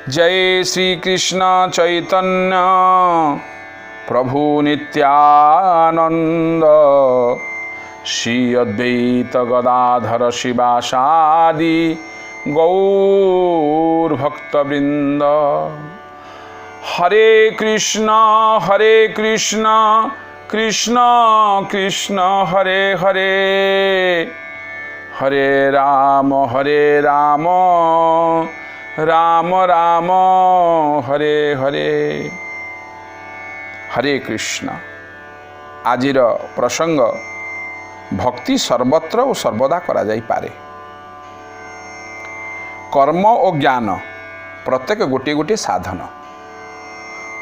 जय श्री कृष्ण चैतन्य प्रभु नित्यानंद श्री अद्वैत गदाधर शिवासादि गौर भक्तवृंद। हरे कृष्ण कृष्ण कृष्ण हरे हरे, हरे राम राम राम हरे हरे। हरे कृष्ण। आजिर प्रसंग भक्ति सर्वत्र और सर्वदा करा जाई पारे। कर्म और ज्ञान प्रत्येक गोटे गोटे साधन।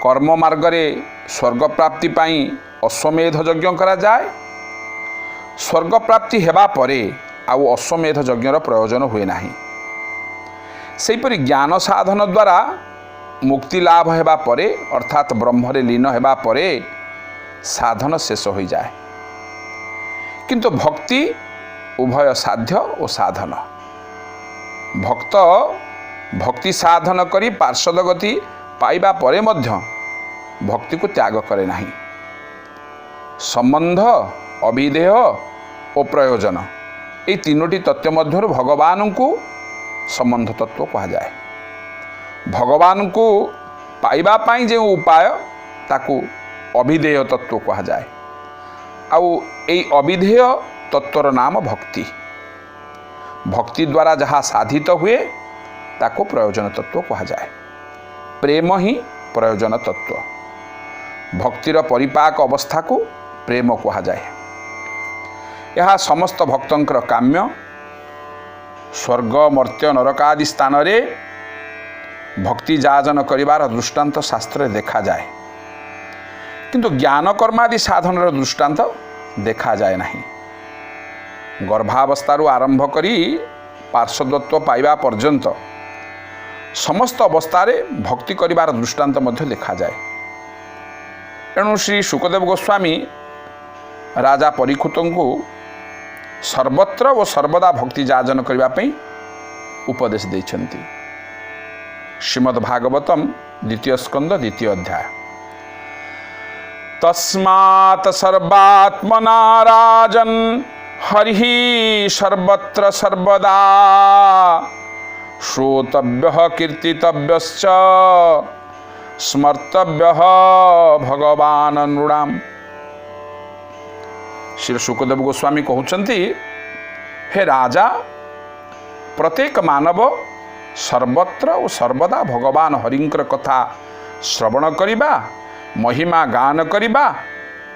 कर्म मार्गरे स्वर्ग प्राप्ति पाई अश्वमेध यज्ञ करा जाए। स्वर्ग प्राप्ति हेबा परे आउ अश्वमेध यज्ञर प्रयोजन हुए नाही। सेहीपरि ज्ञान साधन द्वारा मुक्ति लाभ हेबा परे अर्थात ब्रह्मरे लीन हेबा परे साधन शेष हो जाए। किंतु भक्ति उभय साध्य और साधन। भक्त भक्ति साधन करी पार्षद गति पाइबा परे मध्य भक्ति को त्याग करे नाही। संबंध, अभिधेय और प्रयोजन ये तीनोटी तत्व मध्य भगवान को संबंध तत्व कहा जाए। भगवान को पाइबा पाई जो उपाय ताकू अभिधेय तत्व कहा जाए। आउ ए अभिधेय तत्वर नाम भक्ति। भक्ति द्वारा जहाँ साधित हुए ताकू प्रयोजन तत्व कहा जाए। प्रेम ही प्रयोजन तत्व। भक्तिर परिपाक अवस्था को प्रेम कहा जाए। यह समस्त भक्तंकर काम्य। स्वर्ग, मर्त्य, नरक आदि स्थान रे भक्ति जाजन करिवार दृष्टांत शास्त्र देखा जाए। किंतु ज्ञान कर्मादि साधन दृष्टांत देखा जाए नहीं। गर्भावस्थारु आरंभ करी पार्षदत्व पाइबा पर्यंत समस्त अवस्थारे भक्ति करिवार दृष्टांत मध्य देखा जाए। एणु श्री शुकदेव गोस्वामी राजा परीक्षित को सर्वत्र और सर्वदा भक्ति जाजन करने उपदेश देछन्ति। श्रीमद् भागवतम द्वितीय स्कंद द्वितीय अध्याय। तस्मात् सर्वात्मना राजन् हरिः सर्वत्र सर्वदा श्रोतव्यः कीर्तितव्यश्च स्मर्तव्यः भगवान् नृणाम्। श्री शुकदेव गोस्वामी कहते हे राजा, प्रत्येक मानव सर्वत्र और सर्वदा भगवान हरिंकर कथा श्रवण करिबा, महिमा गान करिबा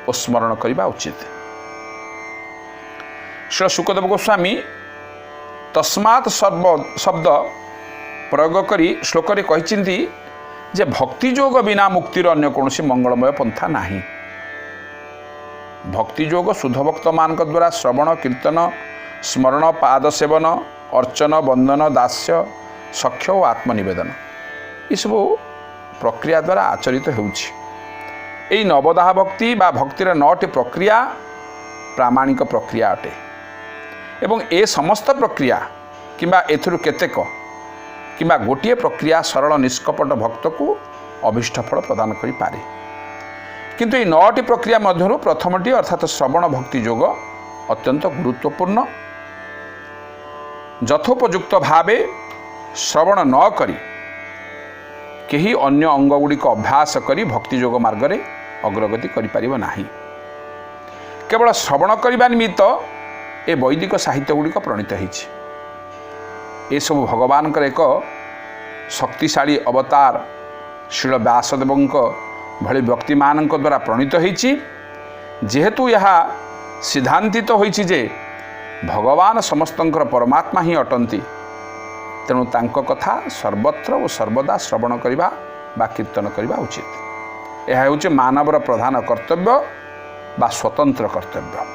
और स्मरण करिबा उचित। श्री शुकदेव गोस्वामी तस्मात् शब्द प्रयोग करी श्लोक रे कहिचिंती जे भक्ति जोग बिना मुक्तिर अन्य कौनसी मंगलमय पंथा नाही। भक्ति जोग शुद्ध भक्त मान द्वारा श्रवण, कीर्तन, स्मरण, पाद सेवन, अर्चन, बंदन, दास्य, सख्य और आत्मनिवेदन ये सब प्रक्रिया द्वारा आचरित होउछि। नवदाह भक्ति बा भक्तिर 9टी प्रक्रिया प्रामाणिक प्रक्रिया अटे। एवं ए समस्त प्रक्रिया किंबा एथुरु केतेक किंबा गोटिए प्रक्रिया सरल निष्कपट भक्त को अभिष्ट फल प्रदान करि पारे। किंतु ये 9टी प्रक्रिया मध्यरु प्रथमटी अर्थात श्रवण भक्ति योग अत्यंत गुरुत्वपूर्ण। यथोपयुक्त भावे श्रवण न करी केही अन्य अंग गुड़िक अभ्यास करी भक्ति योग मार्ग रे अग्रगति करि परिबो नाही। केवल श्रवण करबा निमित्त ए वैदिक साहित्य गुड़िक प्रणीत होइछि। ए सब भगवान एक शक्तिशाली अवतार श्रील व्यासदेवଙ୍କ भली व्यक्ति मानक द्वारा प्रणीत होइछि। जेहेतु यह सिद्धांतित होइछि जे भगवान समस्तंकर परमात्मा ही अटंती, तेणु तांको कथा सर्वत्र और सर्वदा श्रवण करिबा बा कीर्तन करिबा उचित। यह होइछि मानवर प्रधान कर्तव्य बा स्वतंत्र कर्तव्य।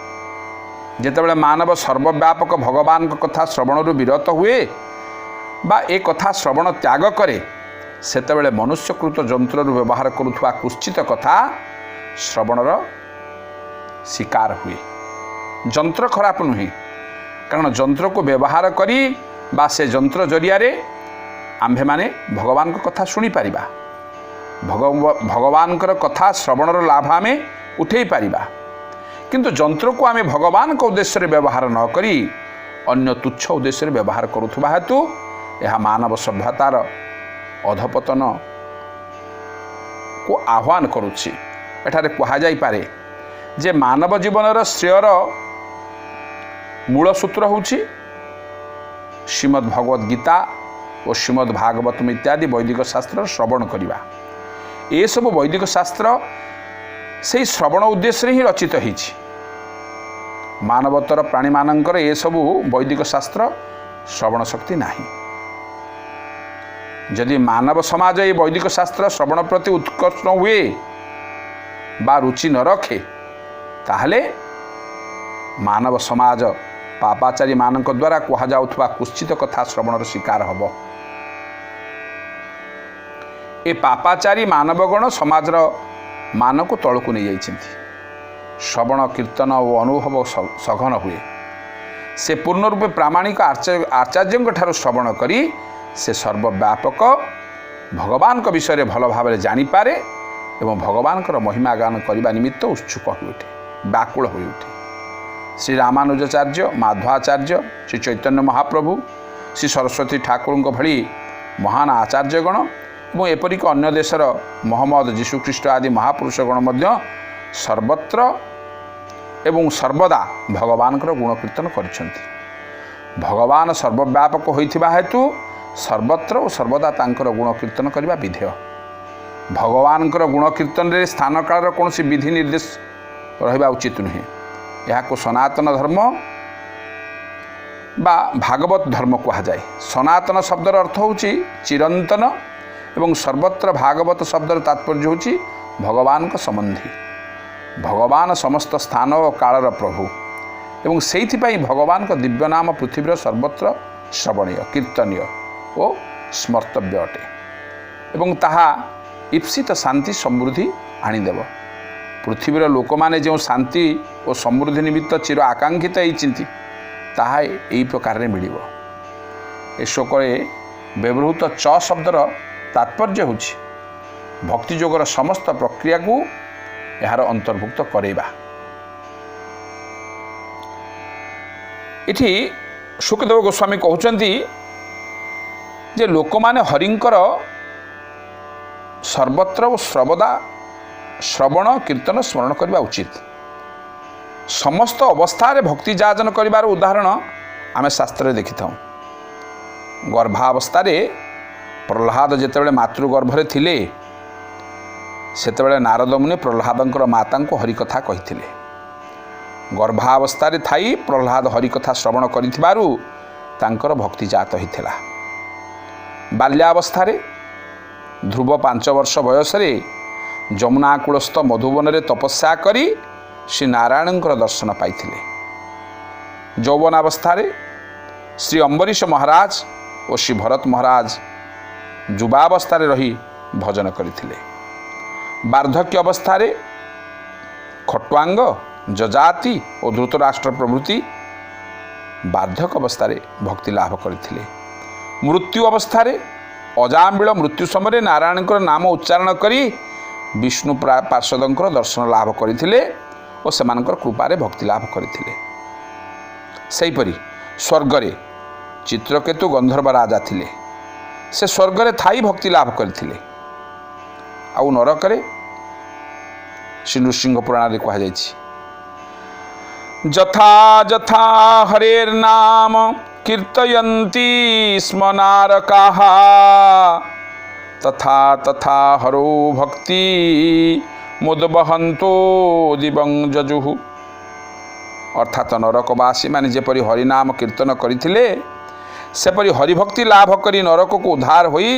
जेतेबेले मानव सर्वव्यापक भगवान कथा श्रवणरु विरत हुए बा ए कथा श्रवण त्याग करे, सेतेबेले मनुष्यकृत जंत्र व्यवहार करुवा कुश्चित कथा श्रवणर शिकार हुए। जंत्र खराब नुहे, कारण जंत्र को व्यवहार करी बा से जंत्र जरिया आम्भेमाने भगवान को कथा शुणी पारिबा, भगवान कथा श्रवणर लाभ आमे उठे पारिबा। किंतु जंत्र को आमे भगवान को उद्देश्य व्यवहार न करी अन्य तुच्छ उद्देश्य व्यवहार करुवा हेतु यह मानव सभ्यतार अधपतन को आह्वान करुछि। एठारे कहा जाई पारे जे मानव जीवनर श्रेयर मूल सूत्र होछि श्रीमद् भगवद गीता और श्रीमद् भागवतम इत्यादि वैदिक शास्त्र श्रवण करिबा। ये सब वैदिक शास्त्र से श्रवण उद्देश्य ही रचित होइछि। मानवतर प्राणी मानकर ये सब वैदिक शास्त्र श्रवण शक्ति नाही। यदि मानव समाज ये वैदिक शास्त्र श्रवण प्रति उत्कर्ष न हुए बा रुचि न रखे ताहले मानव समाज पापाचारी मानक द्वारा कहा जाउथबा कुश्चित कथा श्रवणर शिकार हब। ए पापाचारी मानवगण समाजर मान को तलकू नहीं जाइछन्ति। श्रवण कीर्तन और अनुभव सघन हुए। से पूर्ण रूपे प्रामाणिक आचार्य ठारू श्रवण करी से सर्वव्यापक भगवान को विषय भल भाव जानीपारे एवं भगवान महिमा गान करने निमित्त उत्सुक हो उठे, व्याकुल हो उठे। श्री रामानुजाचार्य, माधवाचार्य, श्री चैतन्य महाप्रभु, श्री सरस्वती ठाकुर भली महान आचार्यगण और एपरिक अन्य देशर मोहम्मद जीशुख्रीष्ट आदि महापुरुषगण मध्य सर्वत्र एवं सर्वदा भगवान गुण कीर्तन करिसेंति। भगवान सर्वव्यापक होइथिबा हेतु सर्वत्र और सर्वदा तांकर गुण कीर्तन करबा विधेय। भगवान गुण कीर्तन रे स्थान काल कौन विधि निर्देश रहिबा उचित नुहे। यह सनातन धर्म बा भागवत धर्म कहा जाए। सनातन शब्दर अर्थ होची चिरंतन एवं सर्वत्र भागवत शब्दर तात्पर्य होची भगवान को संबंधी। भगवान समस्त स्थान और कालर प्रभु एवं सेइथिपाई भगवान को दिव्य नाम पृथ्वीर सर्वत्र श्रवणीय, कीर्तनीय और स्मर्तव्य अटे एवं ताहा ईप्सित शांति समृद्धि आनीदेव। पृथ्वीर लोक माने जो शांति और समृद्धि निमित्त चिर आकांक्षित होइचिंति ताहा एई प्रकार रे मिलिबो। ए श्लोकरे व्यवहृत च शब्दर तात्पर्य होछि भक्ति योगर समस्त प्रक्रिया को यार अंतर्भुक्त करेबा। इठी सुखदेव गोस्वामी कहउचंती जे लोक माने हरिंकर सर्वत्र और सर्वदा श्रवण कीर्तन स्मरण करबा उचित। समस्त अवस्था रे भक्ति जाजन करिबार उदाहरण आमे शास्त्र देखि थाउ। गर्भावस्था रे प्रह्लाद जेतेबेले मातृगर्भरे थिले सेतेबेले नारद मुनि प्रह्लादंकर माता को हरिकथा कहिथिले। गर्भावस्था रे थाई प्रह्लाद हरिकथा श्रवण करिथिबारु तांकर भक्ति जात होइथिला। बाल्यावस्था रे ध्रुव 5 वर्ष बयस रे जमुना कूलस्थ मधुवन रे तपस्या करी श्री नारायण दर्शन पाइथिले। यौवनावस्था रे श्री अम्बरीश महाराज और श्री भरत महाराज युवावस्था रे रही भजन करथिले। वार्धक्य अवस्था रे खट्वांग, जजाति और धृतराष्ट्र प्रभृति वार्धक अवस्था रे भक्ति लाभ करथिले। मृत्यु अवस्था रे अजामिल मृत्यु समय नारायण नाम उच्चारण करी विष्णु पार्षदंकर दर्शन लाभ करथिले और सेमानकर कृपारे भक्ति लाभ करथिले। सेहीपरि स्वर्गरे चित्रकेतु गंधर्व राजा थिले। से स्वर्गरे थाई भक्ति लाभ करथिले। आउ नरकरे श्री नृसिंह पुराण रे कहा जायछि जथा जथा हरेर नाम कीर्तयन्ति स्म नारकाः तथा तथा हरो भक्ति मुदबहंतो दिवं जजुः। अर्थात नरकवासी माने जेपरि हरिनाम कीर्तन करथिले सेपरि हरिभक्ति लाभ करी नरक को उद्धार होई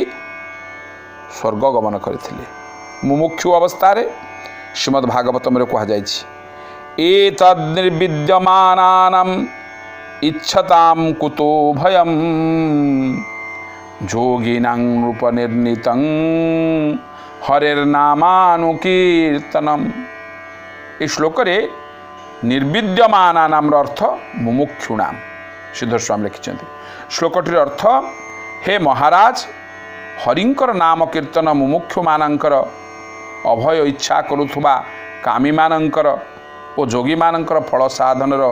स्वर्ग गमन करथिले। मुमुक्षु अवस्था रे श्रीमद् भागवतम रे कहा जायछि एतद् निर्विद्यमानानाम् इच्छतां कुतो भयम् जोगिनां नृपनिर्णितं हरेर्नामानुकीर्तनम्। इस श्लोक रे निर्विद्यमानानां अर्थ मुमुक्षुणाम सिद्धर स्वामी लिखिछन्ति। श्लोकटिर अर्थ हे महाराज हरिंकर नाम कीर्तन मुमुक्षु मानकर अभय इच्छा करुथुबा कामी मानकर और जोगी मानकर फल साधनर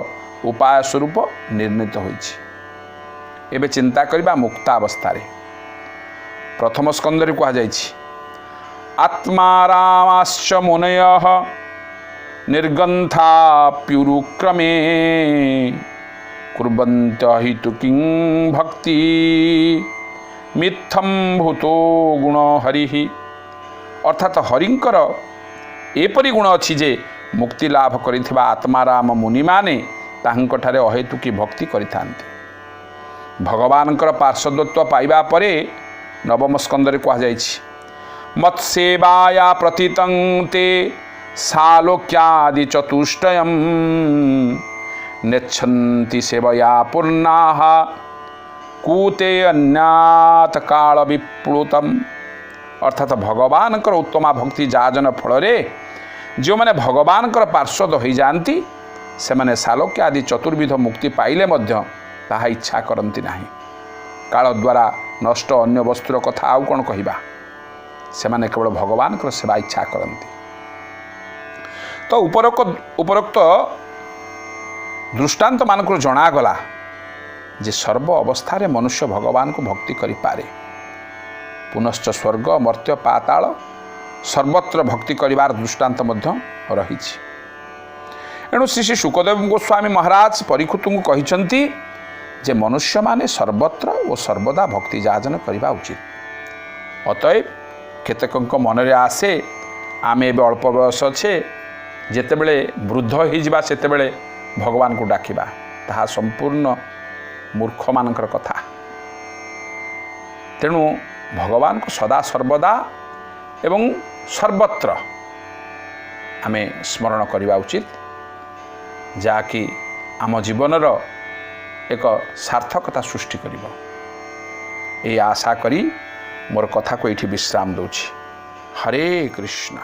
उपाय स्वरूप निर्णीत होइछि। एबे चिंता करिबा मुक्तावस्थारे प्रथम स्कंदरे कहा जाइछि आत्मारामाश्च मुनयः निर्गंथा प्युरुक्रमे कुर्वन्त हितु किं भक्ति मिथ्यम भूतो गुण हरिहि। अर्थात हरिंकर एपरी गुण अछि जे मुक्ति लाभ करिथिबा आत्माराम मुनि माने ताहांकठारे अहेतुकी भक्ति करिथांती। भगवानकर पार्षदत्व पाइबा परे नवम स्कंदरे कहा जाइछि मत्सेवाया प्रतितं ते सालोक्यादि चतुष्टयम् नेच्छन्ति सेवया पूर्णाः कूते अन्यात काल विप्लुतम। अर्थात भगवानकर उत्तमा भक्ति जाजन फल जो मैंने भगवानकर पार्षद हो जाती से मैंने सालोक्य आदि चतुर्विध मुक्ति पाइले मध्य ताहा इच्छा करती नहीं। काल द्वारा नष्ट अन्य वस्तुर कथा आउ कौन कहवा से मैंने केवल भगवानकर सेवा इच्छा करती। तो उपरोक्त दृष्टांत मानक जनागला जे सर्व अवस्था मनुष्य भगवान को भक्ति करिपारे। पुनश्च स्वर्ग मर्त्य पाताल सर्वत्र भक्ति करिवार दृष्टांत मध्य रहिछि। एणु श्री श्री शुकदेव गोस्वामी महाराज परीक्षित को कहिछन्ति जे मनुष्य माने सर्वत्र और सर्वदा भक्ति जाजन करिबा उचित। अतएव केतेकंक मनरे आसे आमे एबे अल्प बयस छे जेतेबेले वृद्ध हो जिबा सेतेबेले भगवान को डाकिबा ताहा संपूर्ण मूर्ख मानकर कथा। तेणु भगवान को सदा सर्वदा एवं सर्वत्र आमे स्मरण करवा उचित जाकि आम जीवनर एक सार्थकता सृष्टि करिबो। ए आशा करी मोर कथा को एठी विश्राम दउछि। हरे कृष्ण।